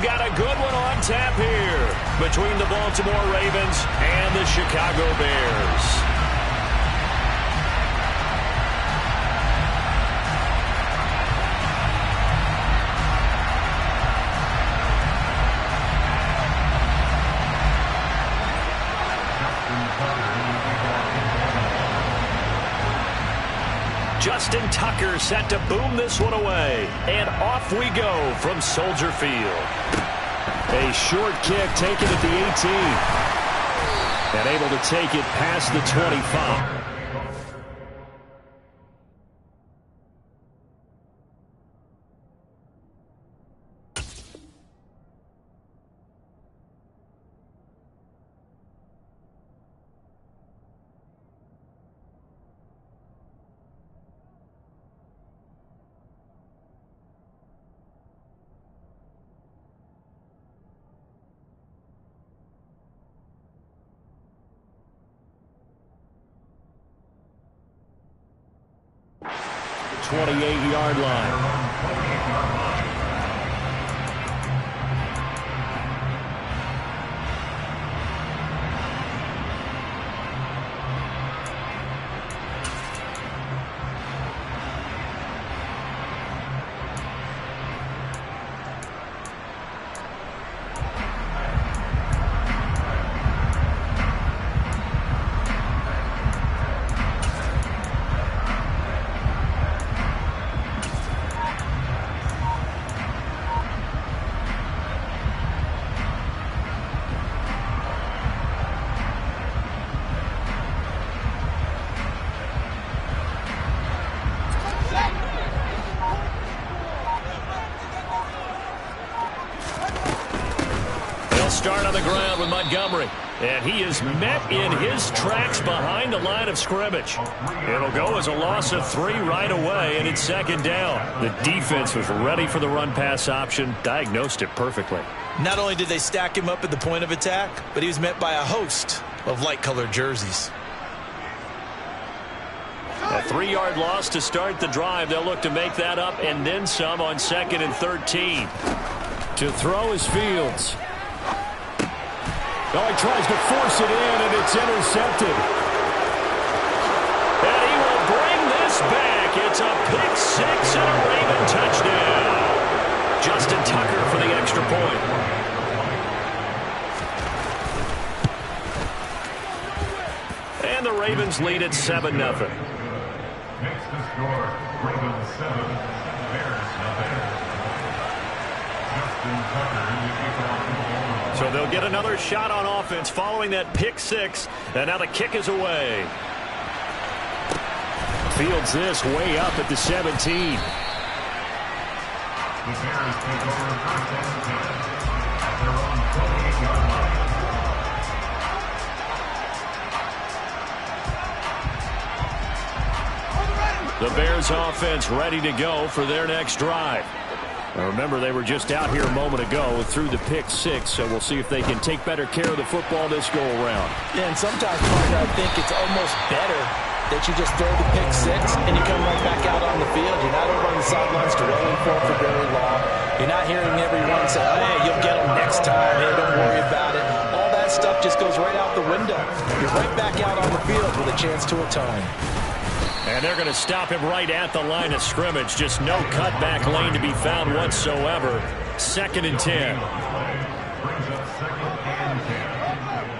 we've got a good one on tap here between the Baltimore Ravens and the Chicago Bears. Justin Tucker set to boom this one away. And off we go from Soldier Field. A short kick taken at the 18. And able to take it past the 25. The 28-yard line. Start on the ground with Montgomery. And he is met in his tracks behind the line of scrimmage. It'll go as a loss of 3 right away, and it's second down. The defense was ready for the run-pass option, diagnosed it perfectly. Not only did they stack him up at the point of attack, but he was met by a host of light-colored jerseys. A 3-yard loss to start the drive. They'll look to make that up and then some on 2nd and 13. To throw is Fields. Oh, he tries to force it in, and it's intercepted. And he will bring this back. It's a pick 6 and a Raven touchdown. Justin Tucker for the extra point. And the Ravens lead at 7-0. Makes the score Ravens 7, Bears nothing. Justin Tucker in the kickoff. So they'll get another shot on offense following that pick 6. And now the kick is away. Fields this way up at the 17. The Bears take over 1st and 10 at their own 28-yard line. The Bears offense ready to go for their next drive. Now remember, they were just out here a moment ago through the pick 6, so we'll see if they can take better care of the football this go-around. Yeah, and sometimes, partner, I think it's almost better that you just throw the pick 6 and you come right back out on the field. You're not over on the sidelines dwelling for very long. You're not hearing everyone say, oh, hey, you'll get them next time. Hey, don't worry about it. All that stuff just goes right out the window. You're right back out on the field with a chance to atone. And they're going to stop him right at the line of scrimmage. Just no cutback lane to be found whatsoever. 2nd and 10. Brings up 2nd and 10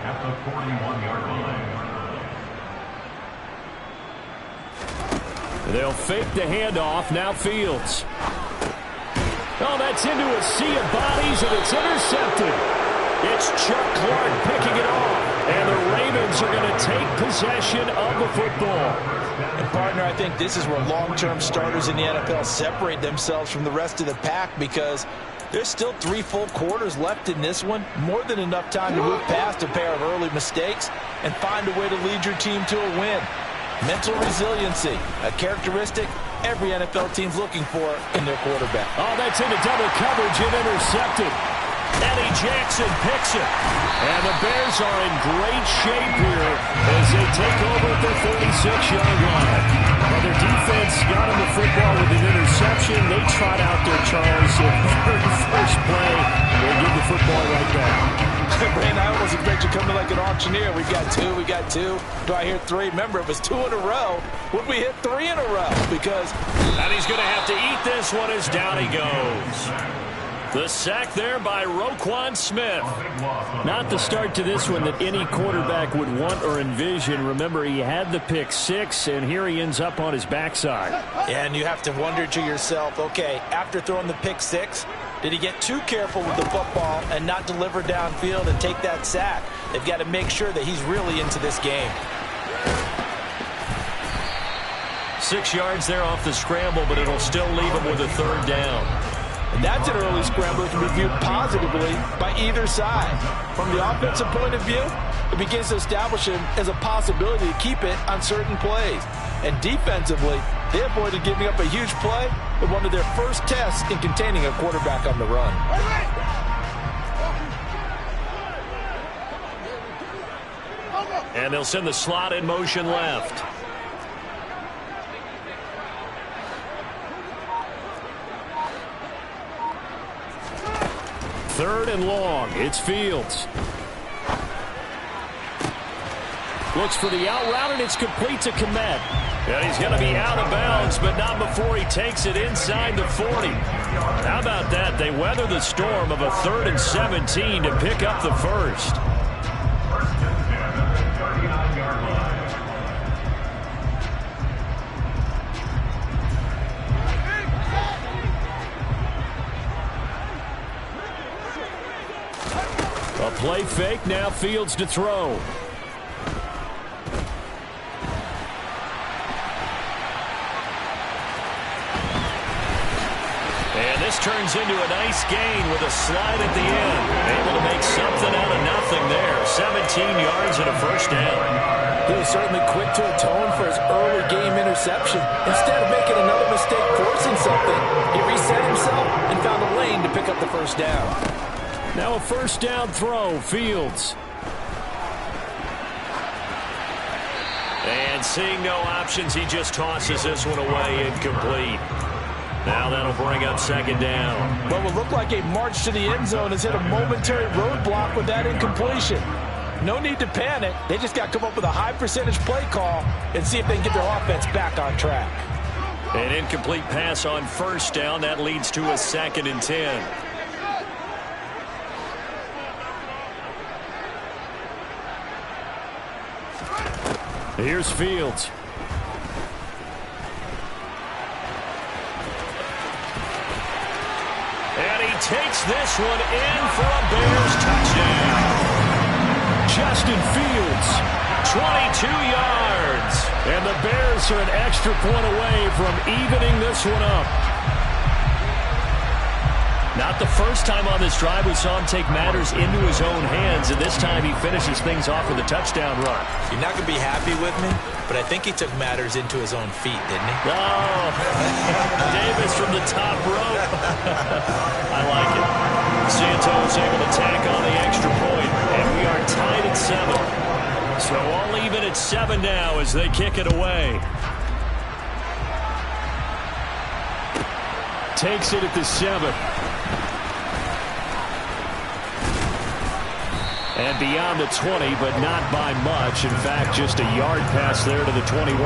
at the 41-yard line. They'll fake the handoff. Now Fields. Oh, that's into a sea of bodies, and it's intercepted. It's Chuck Clark picking it off. And the Ravens are going to take possession of the football. And, partner, I think this is where long-term starters in the NFL separate themselves from the rest of the pack, because there's still 3 full quarters left in this one. More than enough time to move past a pair of early mistakes and find a way to lead your team to a win. Mental resiliency, a characteristic every NFL team's looking for in their quarterback. Oh, that's into double coverage and intercepted. Eddie Jackson picks it. And the Bears are in great shape here as they take over at their 36-yard line. Well, their defense got him the football with an interception. They trot out there, Charles, at the very first play. They football right now. Brandon, I almost expect you coming like an auctioneer. We got two. Do I hear three? Remember, it was 2 in a row. Would we hit 3 in a row? Because... And he's going to have to eat this one as down he goes. The sack there by Roquan Smith. Not the start to this one that any quarterback would want or envision. Remember, he had the pick 6, and here he ends up on his backside. And you have to wonder to yourself, okay, after throwing the pick 6, did he get too careful with the football and not deliver downfield and take that sack? They've got to make sure that he's really into this game. 6 yards there off the scramble, but it'll still leave him with a 3rd down. And that's an early scramble that can be viewed positively by either side. From the offensive point of view, it begins to establish him as a possibility to keep it on certain plays. And defensively, they avoided giving up a huge play with one of their first tests in containing a quarterback on the run. And they'll send the slot in motion left. Third and long. It's Fields. Looks for the out route, and it's complete to Kmet. And he's going to be out of bounds, but not before he takes it inside the 40. How about that? They weather the storm of a 3rd and 17 to pick up the first. A play fake, now Fields to throw. And this turns into a nice gain with a slide at the end. Able to make something out of nothing there. 17 yards and a 1st down. He was certainly quick to atone for his early game interception. Instead of making another mistake forcing something, he reset himself and found a lane to pick up the 1st down. Now a 1st down throw, Fields. And seeing no options, he just tosses this one away incomplete. Now that'll bring up 2nd down. What will look like a march to the end zone has hit a momentary roadblock with that incompletion. No need to panic. They just got to come up with a high percentage play call and see if they can get their offense back on track. An incomplete pass on 1st down. That leads to a 2nd and 10. Here's Fields. And he takes this one in for a Bears touchdown. Justin Fields, 22 yards. And the Bears are an extra point away from evening this one up. Not the first time on this drive we saw him take matters into his own hands, and this time he finishes things off with a touchdown run. You're not going to be happy with me, but I think he took matters into his own feet, didn't he? Oh, Davis from the top rope. I like it. Santos able to tack on the extra point, and we are tied at 7. So all even at 7 now as they kick it away. Takes it at the 7. And beyond the 20, but not by much. In fact, just a yard pass there to the 21.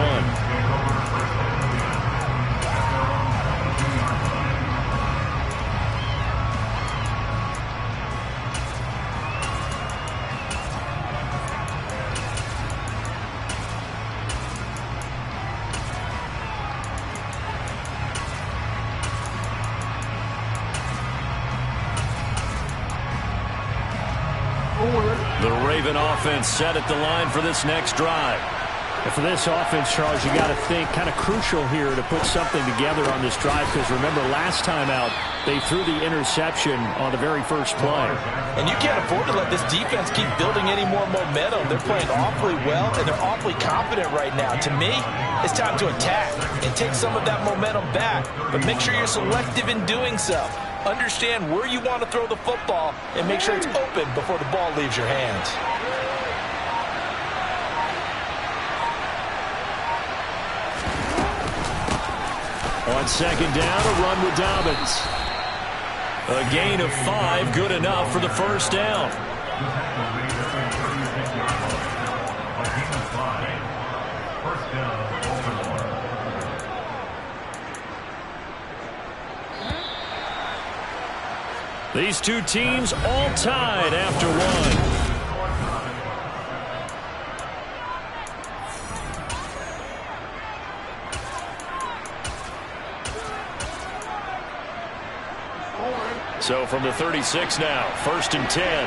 The Raven offense set at the line for this next drive. And for this offense, Charles, you got to think kind of crucial here to put something together on this drive, because remember last time out they threw the interception on the very first play. And you can't afford to let this defense keep building any more momentum. They're playing awfully well, and they're awfully confident right now. To me, it's time to attack and take some of that momentum back, but make sure you're selective in doing so. Understand where you want to throw the football and make sure it's open before the ball leaves your hands. On 2nd down, a run with Dobbins. A gain of 5, good enough for the first down. First down, Baltimore. These two teams all tied after one. So from the 36 now, 1st and 10.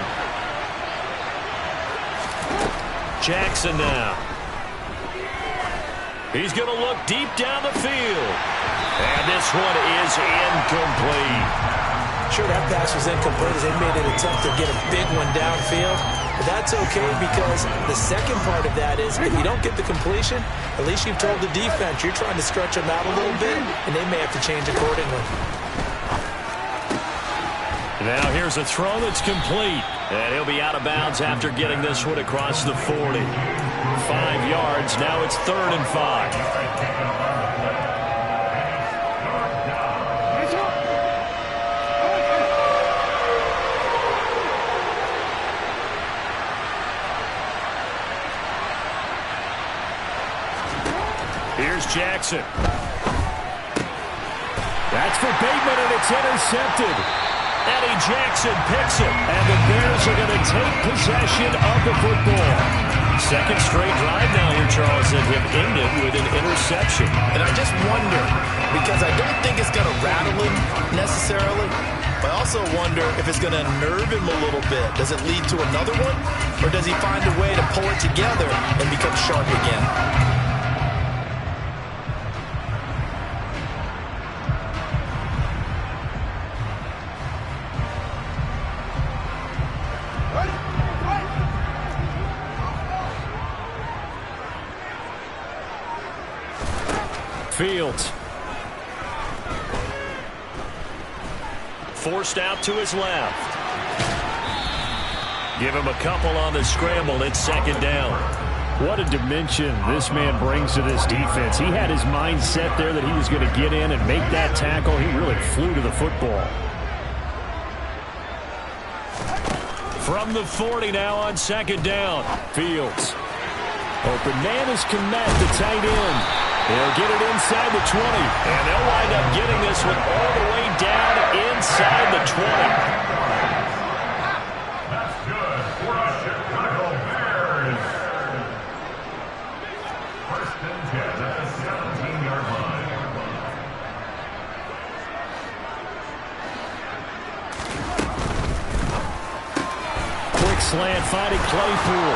Jackson now. He's going to look deep down the field. And this one is incomplete. Sure, that pass was incomplete as they made an attempt to get a big one downfield. But that's okay because the second part of that is if you don't get the completion, at least you've told the defense you're trying to stretch them out a little bit, and they may have to change accordingly. Now here's a throw that's complete. And he'll be out of bounds after getting this one across the 40. 5 yards. Now it's 3rd and 5. Here's Jackson. That's for Bateman, and it's intercepted. Eddie Jackson picks it, and the Bears are going to take possession of the football. Second straight drive now here, Charles, that have ended with an interception. And I just wonder, because I don't think it's going to rattle him necessarily, but I also wonder if it's going to nerve him a little bit. Does it lead to another one, or does he find a way to pull it together and become sharp again? Fields. Forced out to his left. Give him a couple on the scramble. It's 2nd down. What a dimension this man brings to this defense. He had his mind set there that he was going to get in and make that tackle. He really flew to the football. From the 40 now on 2nd down. Fields. Open man is Kmet, the tight end. They'll get it inside the 20. And they'll wind up getting this one all the way down inside the 20. That's good for the Chicago Bears. 1st and 10 at the 17-yard line. Quick slant finding Claypool.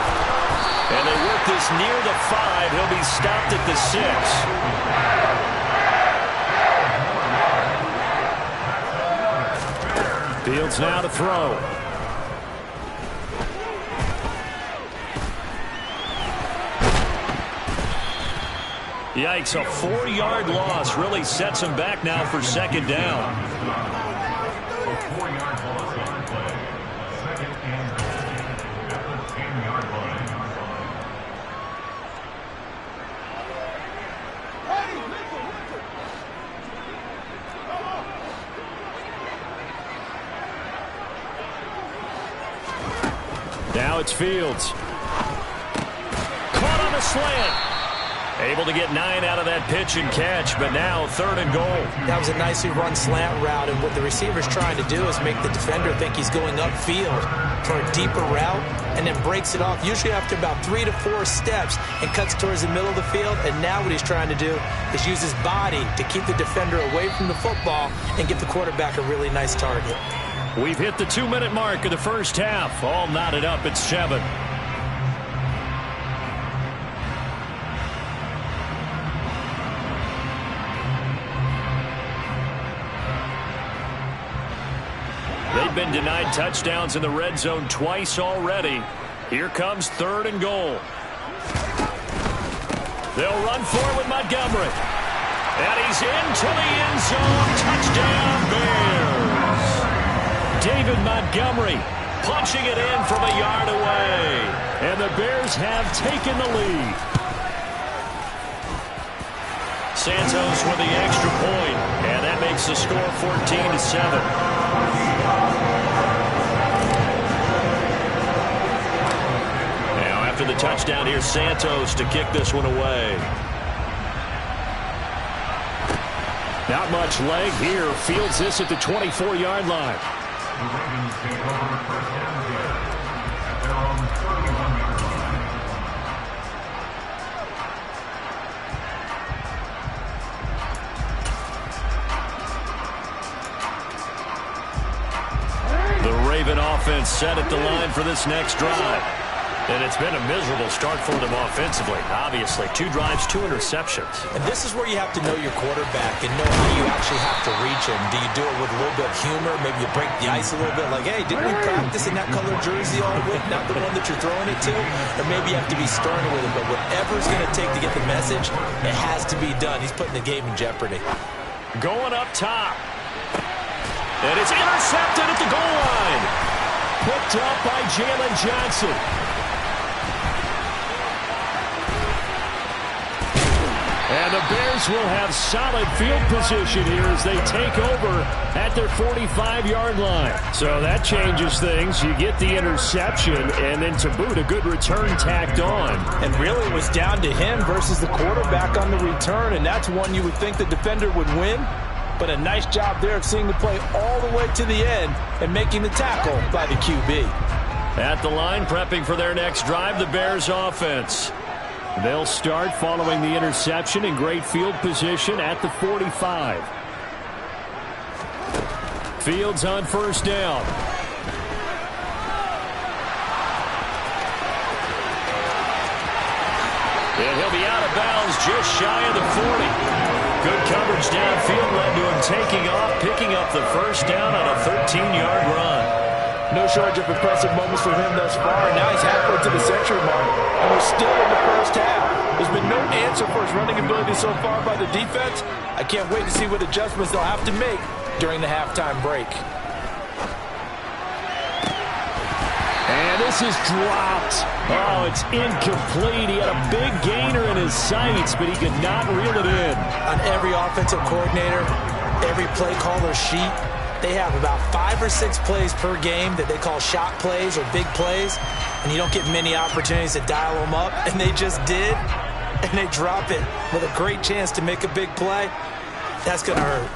And they work this near the 5. He'll be stopped at the 6. Fields now to throw. Yikes, a 4-yard loss really sets him back now for 2nd down. 4-yard loss on the play. 2nd and goal at the 10-yard line. Now it's Fields. Caught on the slant. Able to get 9 out of that pitch and catch, but now 3rd and goal. That was a nicely run slant route, and what the receiver's trying to do is make the defender think he's going upfield for a deeper route, and then breaks it off, usually after about 3 to 4 steps, and cuts towards the middle of the field. And now what he's trying to do is use his body to keep the defender away from the football and give the quarterback a really nice target. We've hit the 2-minute mark of the first half. All knotted up at 7. They've been denied touchdowns in the red zone twice already. Here comes 3rd and goal. They'll run for it with Montgomery. And he's into the end zone. Touchdown, Bears. David Montgomery punching it in from a yard away. And the Bears have taken the lead. Santos with the extra point. And that makes the score 14-7. Now after the touchdown, here's Santos to kick this one away. Not much leg here. Fields this at the 24-yard line. The Ravens take over first down here at their own 31-yard line. The Raven offense set at the line for this next drive. And it's been a miserable start for them offensively. Obviously, 2 drives, 2 interceptions. And this is where you have to know your quarterback and know how you actually have to reach him. Do you do it with a little bit of humor? Maybe you break the ice a little bit like, hey, didn't we practice in that colored jersey all week, not the one that you're throwing it to? Or maybe you have to be stern with him. But whatever it's going to take to get the message, it has to be done. He's putting the game in jeopardy. Going up top. And it's intercepted at the goal line. Picked up by Jalen Johnson. And the Bears will have solid field position here as they take over at their 45-yard line. So that changes things. You get the interception, and then to boot, a good return tacked on. And really it was down to him versus the quarterback on the return, and that's one you would think the defender would win. But a nice job there of seeing the play all the way to the end and making the tackle by the QB. At the line, prepping for their next drive, the Bears offense. They'll start following the interception in great field position at the 45. Fields on first down. And he'll be out of bounds just shy of the 40. Good coverage downfield led to him taking off, picking up the first down on a 13-yard run. No shortage of impressive moments for him thus far. And now he's halfway to the century mark. And we're still in the first half. There's been no answer for his running ability so far by the defense. I can't wait to see what adjustments they'll have to make during the halftime break. And this is dropped. Oh, it's incomplete. He had a big gainer in his sights, but he could not reel it in. On every offensive coordinator, every play caller sheet, they have about 5 or 6 plays per game that they call shot plays or big plays, and you don't get many opportunities to dial them up, and they just did, and they drop it with a great chance to make a big play. That's going to hurt.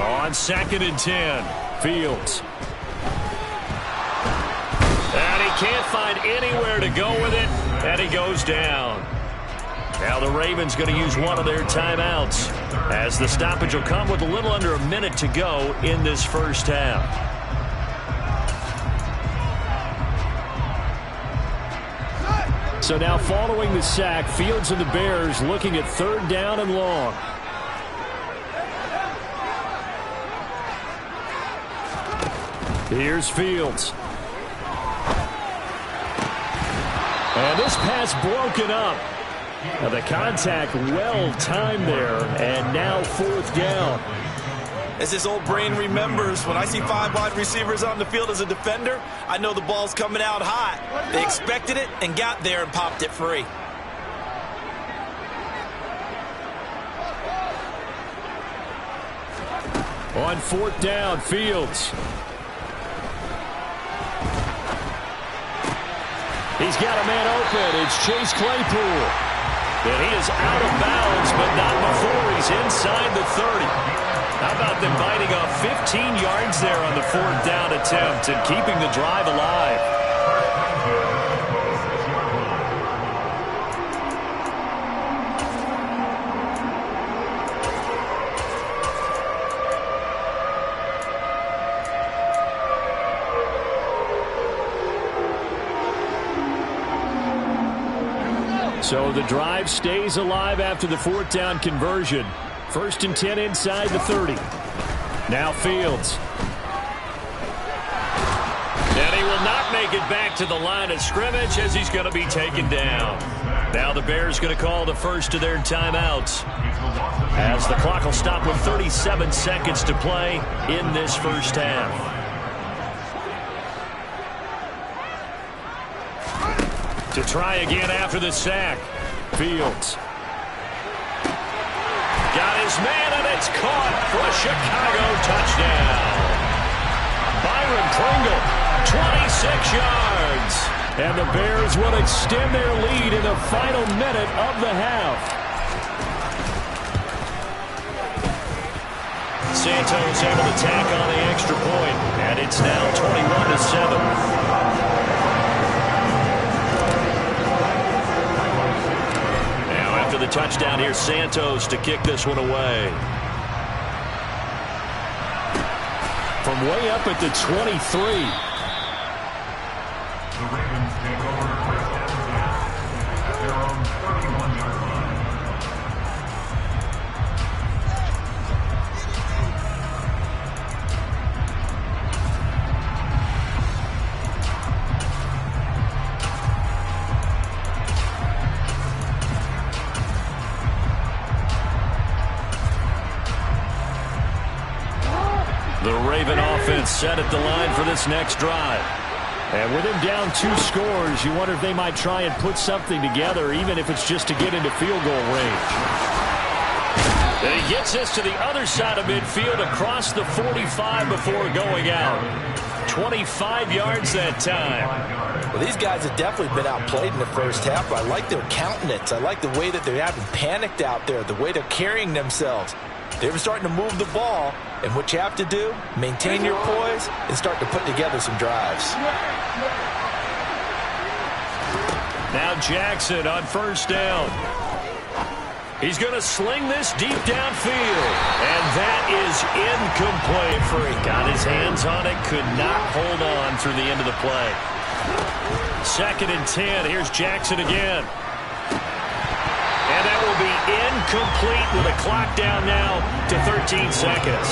On 2nd and 10, Fields. And he can't find anywhere to go with it, and he goes down. Now the Ravens going to use one of their timeouts as the stoppage will come with a little under a minute to go in this first half. So now following the sack, Fields and the Bears looking at 3rd down and long. Here's Fields. And this pass broken up. Now the contact well timed there, and now 4th down. As this old brain remembers, when I see 5 wide receivers on the field as a defender, I know the ball's coming out hot. They expected it and got there and popped it free. On 4th down, Fields. He's got a man open. It's Chase Claypool. And he is out of bounds, but not before he's inside the 30. How about them biting off 15 yards there on the 4th down attempt and keeping the drive alive? So the drive stays alive after the 4th down conversion. 1st and 10 inside the 30. Now Fields. And he will not make it back to the line of scrimmage as he's going to be taken down. Now the Bears going to call the first of their timeouts as the clock will stop with 37 seconds to play in this first half. To try again after the sack. Fields. Got his man, and it's caught for a Chicago touchdown. Byron Pringle, 26 yards. And the Bears will extend their lead in the final minute of the half. Santos able to tack on the extra point, and it's now 21-7. Now after the touchdown, here's Santos to kick this one away. From way up at the 23. The Ravens take over first and 10 at their own 31-yard line. The Raven offense set at the line for this next drive. And with him down 2 scores, you wonder if they might try and put something together, even if it's just to get into field goal range. And he gets this to the other side of midfield across the 45 before going out. 25 yards that time. Well, these guys have definitely been outplayed in the first half, but I like their countenance. I like the way that they haven't panicked out there, the way they're carrying themselves. They're starting to move the ball, and what you have to do, maintain your poise and start to put together some drives. Now Jackson on first down. He's going to sling this deep downfield, and that is incomplete. Got his hands on it, could not hold on through the end of the play. 2nd and 10. Here's Jackson again. And that will be incomplete with a clock down now to 13 seconds.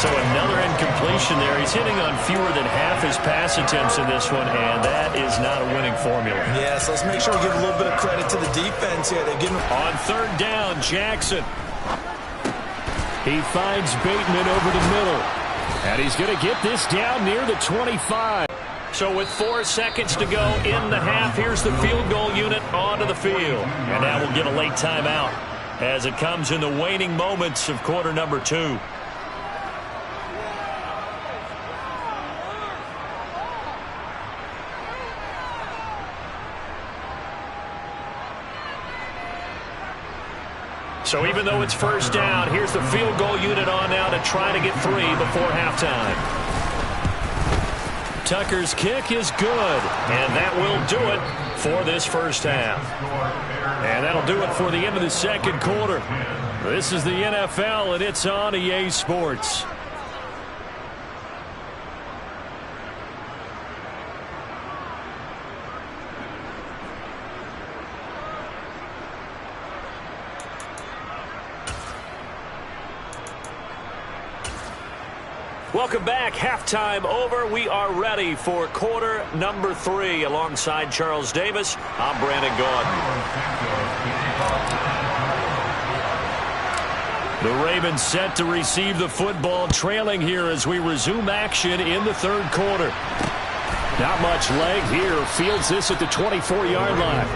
So another incompletion there. He's hitting on fewer than half his pass attempts in this one, and that is not a winning formula. Yes, let's make sure we give a little bit of credit to the defense here. They're getting on 3rd down, Jackson. He finds Bateman over the middle. And he's going to get this down near the 25. So with 4 seconds to go in the half, here's the field goal unit onto the field. And now we'll get a late timeout as it comes in the waning moments of quarter number 2. So even though it's first down, here's the field goal unit on now to try to get 3 before halftime. Tucker's kick is good, and that will do it for this first half. And that'll do it for the end of the second quarter. This is the NFL, and it's on EA Sports. Welcome back. Halftime over. We are ready for quarter number 3. Alongside Charles Davis, I'm Brandon Gaudin. The Ravens set to receive the football, trailing here as we resume action in the 3rd quarter. Not much leg here. Fields this at the 24-yard line.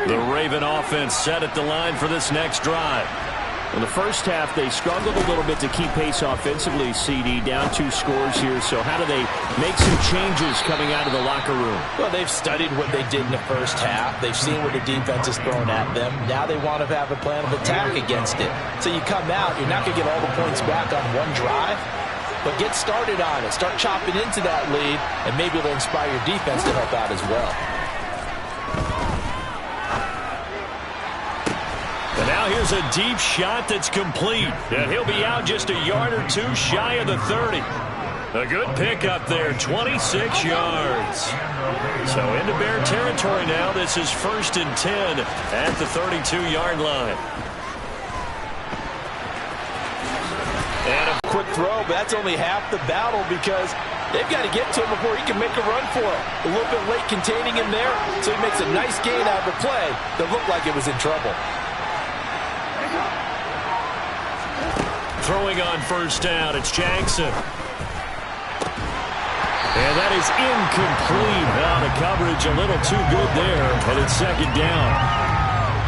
The Raven offense set at the line for this next drive. In the first half, they struggled a little bit to keep pace offensively, CD, down 2 scores here. So how do they make some changes coming out of the locker room? Well, they've studied what they did in the first half. They've seen what the defense is throwing at them. Now they want to have a plan of attack against it. So you come out, you're not going to get all the points back on one drive, but get started on it. Start chopping into that lead, and maybe it'll inspire your defense to help out as well. And now Now here's a deep shot that's complete. And he'll be out just a yard or two shy of the 30. A good pickup there, 26 yards. So into Bear territory now. This is 1st and 10 at the 32-yard line. And a quick throw, but that's only half the battle because they've got to get to him before he can make a run for it. A little bit late containing him there, so he makes a nice gain out of the play that looked like it was in trouble. Throwing on 1st down, it's Jackson. And that is incomplete. Now the coverage a little too good there, and it's 2nd down.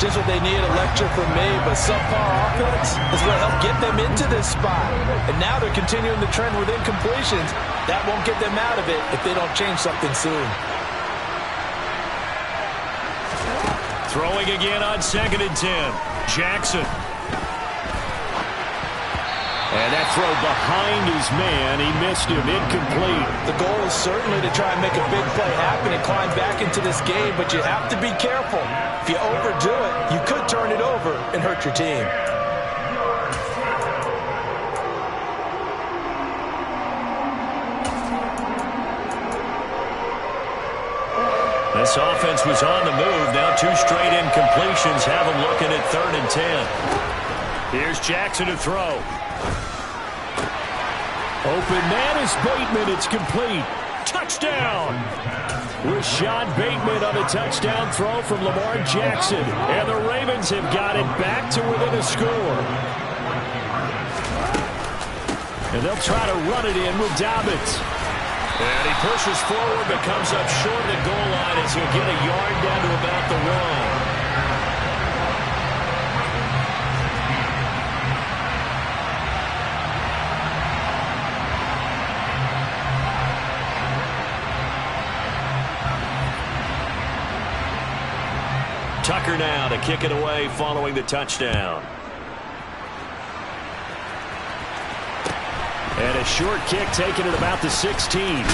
Just what they need, a lecture from me, but subpar offense is what helped get them into this spot. And now they're continuing the trend with incompletions. That won't get them out of it if they don't change something soon. Throwing again on 2nd and 10. Jackson. And that throw behind his man. He missed him. Incomplete. The goal is certainly to try and make a big play happen and climb back into this game, but you have to be careful. If you overdo it, you could turn it over and hurt your team. This offense was on the move. Now 2 straight incompletions have them looking at 3rd and 10. Here's Jackson to throw. Open man is Bateman. It's complete. Touchdown. Rashad Bateman on a touchdown throw from Lamar Jackson. And the Ravens have got it back to within a score. And they'll try to run it in with Dobbins. And he pushes forward but comes up short of the goal line as he'll get a yard down to about the 1. Tucker now to kick it away following the touchdown. And a short kick taken at about the 16. And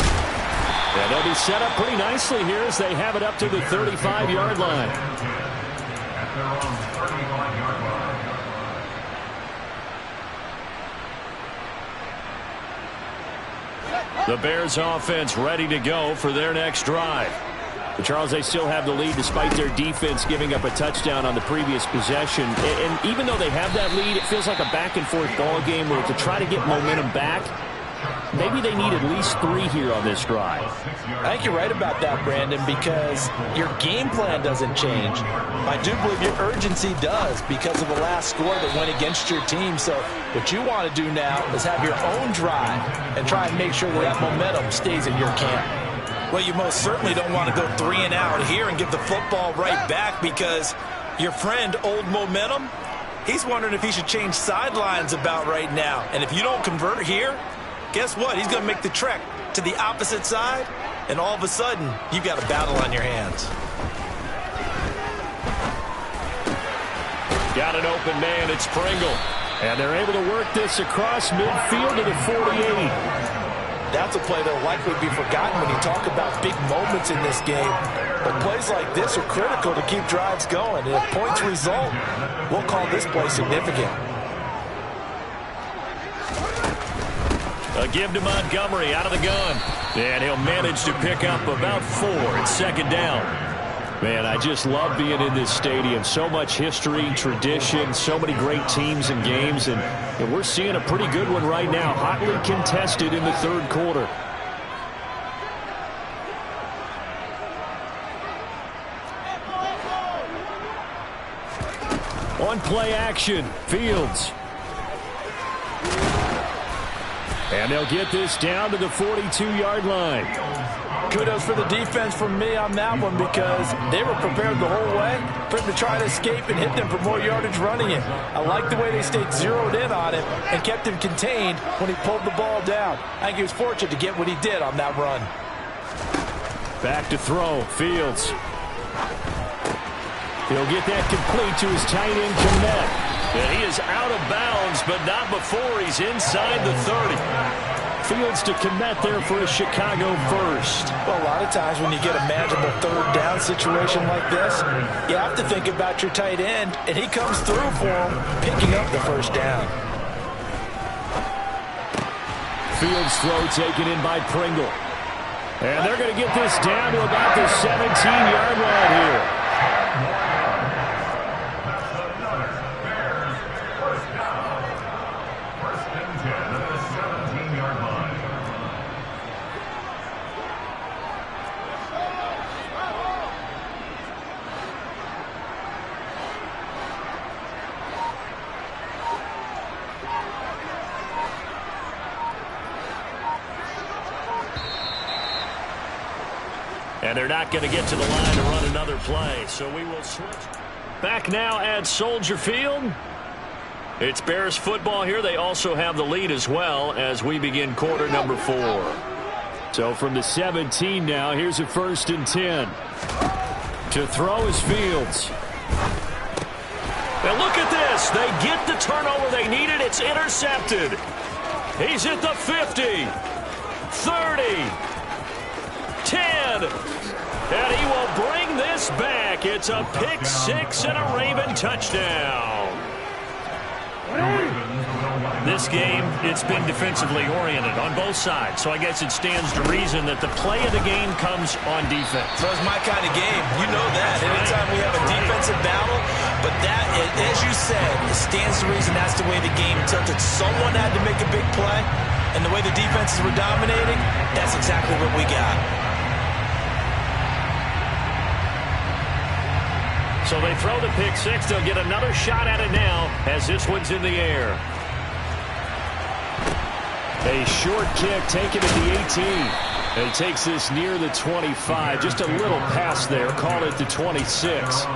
they'll be set up pretty nicely here as they have it up to the 35-yard line. At their own 35-yard line. The Bears offense ready to go for their next drive. But Charles, they still have the lead despite their defense giving up a touchdown on the previous possession. And even though they have that lead, it feels like a back-and-forth ball game where to try to get momentum back, maybe they need at least 3 here on this drive. I think you're right about that, Brandon, because your game plan doesn't change. I do believe your urgency does because of the last score that went against your team. So what you want to do now is have your own drive and try and make sure that momentum stays in your camp. Well, you most certainly don't want to go 3 and out here and give the football right back because your friend, Old Momentum, he's wondering if he should change sidelines about right now. And if you don't convert here, guess what? He's going to make the trek to the opposite side, and all of a sudden, you've got a battle on your hands. Got an open man. It's Pringle. And they're able to work this across midfield to the 48. That's a play that will likely be forgotten when you talk about big moments in this game. But plays like this are critical to keep drives going. And if points result, we'll call this play significant. A give to Montgomery out of the gun. And he'll manage to pick up about 4. It's 2nd down. Man, I just love being in this stadium. So much history, tradition, so many great teams and games. And we're seeing a pretty good one right now. Hotly contested in the 3rd quarter. On play action, Fields. And they'll get this down to the 42-yard line. Kudos for the defense from me on that one because they were prepared the whole way for him to try to escape and hit them for more yardage running it. I like the way they stayed zeroed in on him and kept him contained when he pulled the ball down. I think he was fortunate to get what he did on that run. Back to throw, Fields. He'll get that complete to his tight end, Kmet. And he is out of bounds, but not before he's inside the 30. Fields to commit there for a Chicago first. Well, a lot of times when you get a manageable third down situation like this, you have to think about your tight end, and he comes through for him, picking up the first down. Fields throw taken in by Pringle. And they're going to get this down to about the 17-yard line here. And they're not going to get to the line to run another play, so we will switch. Back now at Soldier Field. It's Bears football here. They also have the lead as well as we begin quarter number 4. So from the 17 now, here's a 1st and 10. To throw is Fields. And look at this. They get the turnover they needed. It's intercepted. He's at the 50, 30, 10. And he will bring this back. It's a pick 6 and a Raven touchdown. This game, it's been defensively oriented on both sides. So I guess it stands to reason that the play of the game comes on defense. So it's my kind of game. You know that. Anytime we have a defensive battle, but that, as you said, it stands to reason that's the way the game tilted. Someone had to make a big play, and the way the defenses were dominating, that's exactly what we got. So they throw the pick 6. They'll get another shot at it now as this one's in the air. A short kick taken at the 18. And he takes this near the 25. Just a little pass there. Call it the 26.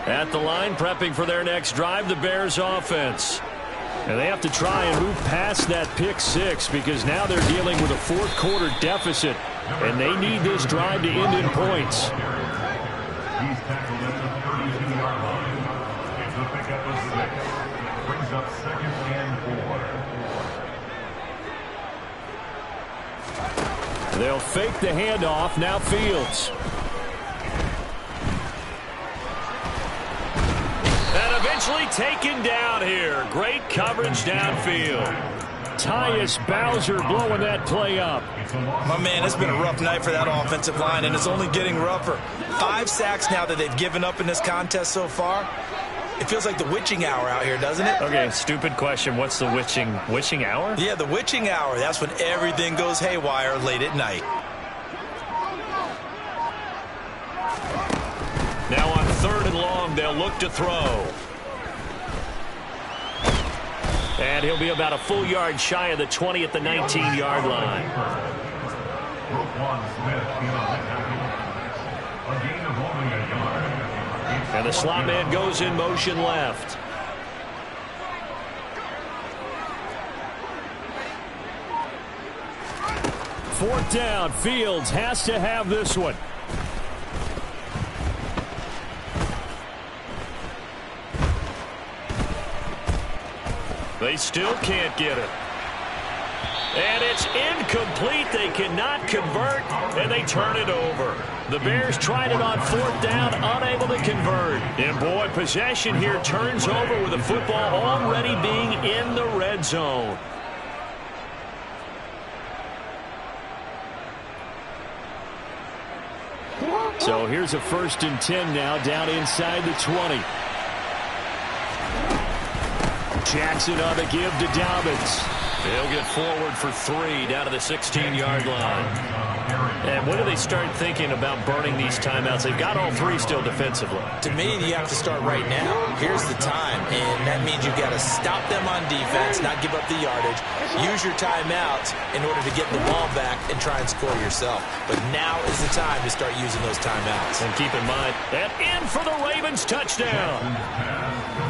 At the line, prepping for their next drive, the Bears offense. And they have to try and move past that pick 6 because now they're dealing with a fourth-quarter deficit, and they need this drive to end in points. He's tackled at the 32-yard line. It's a pickup of 6. Brings up 2nd and 4. They'll fake the handoff. Now Fields. And eventually taken down here. Great coverage downfield. Tyus Bowser blowing that play up. My man, it's been a rough night for that offensive line, and it's only getting rougher. 5 sacks now that they've given up in this contest so far. It feels like the witching hour out here, doesn't it? Okay, stupid question. What's the witching hour? Yeah, the witching hour. That's when everything goes haywire late at night. Now on 3rd and long, they'll look to throw. And he'll be about a full yard shy of the 20 at the 19-yard line. And the slot man goes in motion left. Fourth down. Fields has to have this one. They still can't get it. And it's incomplete. They cannot convert, and they turn it over. The Bears tried it on 4th down, unable to convert. And, boy, possession here turns over with the football already being in the red zone. So here's a 1st and 10 now down inside the 20. Jackson on the give to Dobbins. They'll get forward for 3 down to the 16-yard line. And when do they start thinking about burning these timeouts? They've got all 3 still defensively. To me, you have to start right now. Here's the time, and that means you've got to stop them on defense, not give up the yardage. Use your timeouts in order to get the ball back and try and score yourself. But now is the time to start using those timeouts. And keep in mind, and in for the Ravens touchdown.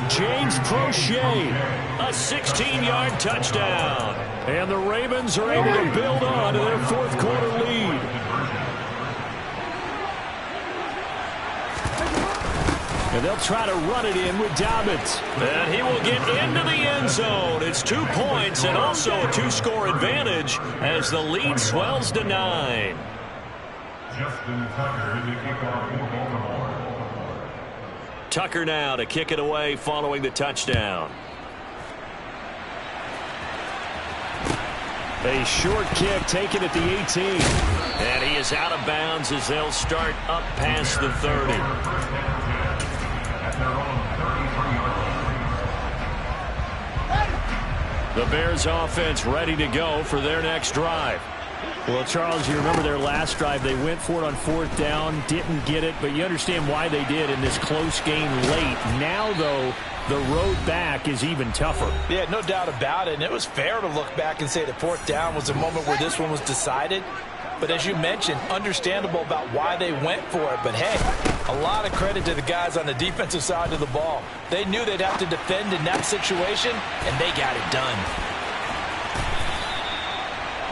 James Prochet, a 16-yard touchdown. And the Ravens are able to build on to their fourth quarter lead. And they'll try to run it in with Dobbins. And he will get into the end zone. It's 2 points and also a 2-score advantage as the lead swells to 9. Justin Tucker to kick off for Baltimore. Tucker now to kick it away following the touchdown. A short kick taken at the 18. And he is out of bounds as they'll start up past the 30. The Bears offense ready to go for their next drive. Well, Charles, you remember their last drive. They went for it on 4th down, didn't get it, but you understand why they did in this close game late. Now, though, the road back is even tougher. Yeah, no doubt about it. And it was fair to look back and say the 4th down was a moment where this one was decided. But as you mentioned, understandable about why they went for it. But, hey, a lot of credit to the guys on the defensive side of the ball. They knew they'd have to defend in that situation, and they got it done.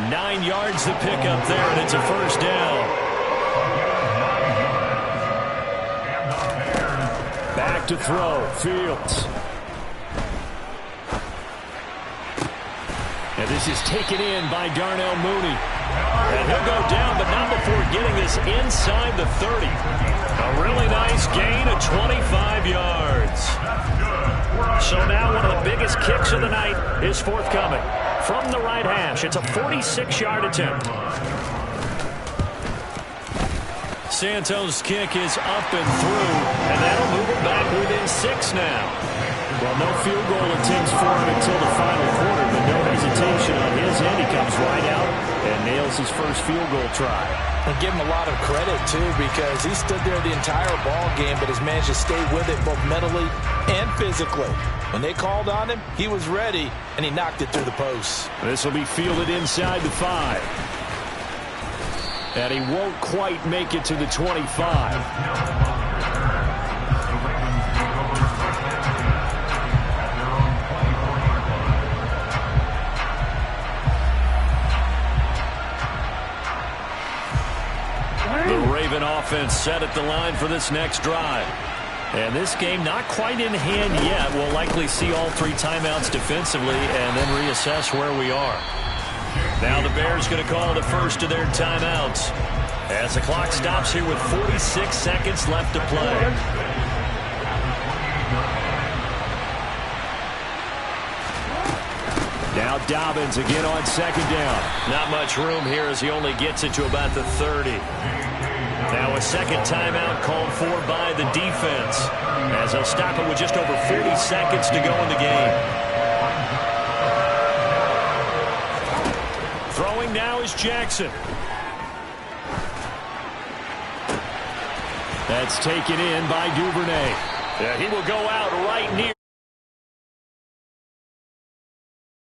9 yards to pick up there, and it's a first down. Back to throw, Fields. And this is taken in by Darnell Mooney. And he'll go down, but not before getting this inside the 30. A really nice gain of 25 yards. So now one of the biggest kicks of the night is forthcoming. From the right hash, it's a 46-yard attempt. Santos' kick is up and through, and that'll move it back within 6 now. Well, no field goal attempts for him until the final quarter, but no hesitation on his end. He comes right out and nails his first field goal try. And give him a lot of credit, too, because he stood there the entire ball game, but has managed to stay with it both mentally and physically. When they called on him, he was ready, and he knocked it through the posts. This will be fielded inside the 5. And he won't quite make it to the 25. Offense set at the line for this next drive. And this game not quite in hand yet. We'll likely see all 3 timeouts defensively and then reassess where we are. Now the Bears going to call the first of their timeouts as the clock stops here with 46 seconds left to play. Now Dobbins again on 2nd down. Not much room here as he only gets it to about the 30. Now a second timeout called for by the defense as they'll stop it with just over 40 seconds to go in the game. Throwing now is Jackson. That's taken in by Duvernay. Yeah, he will go out right near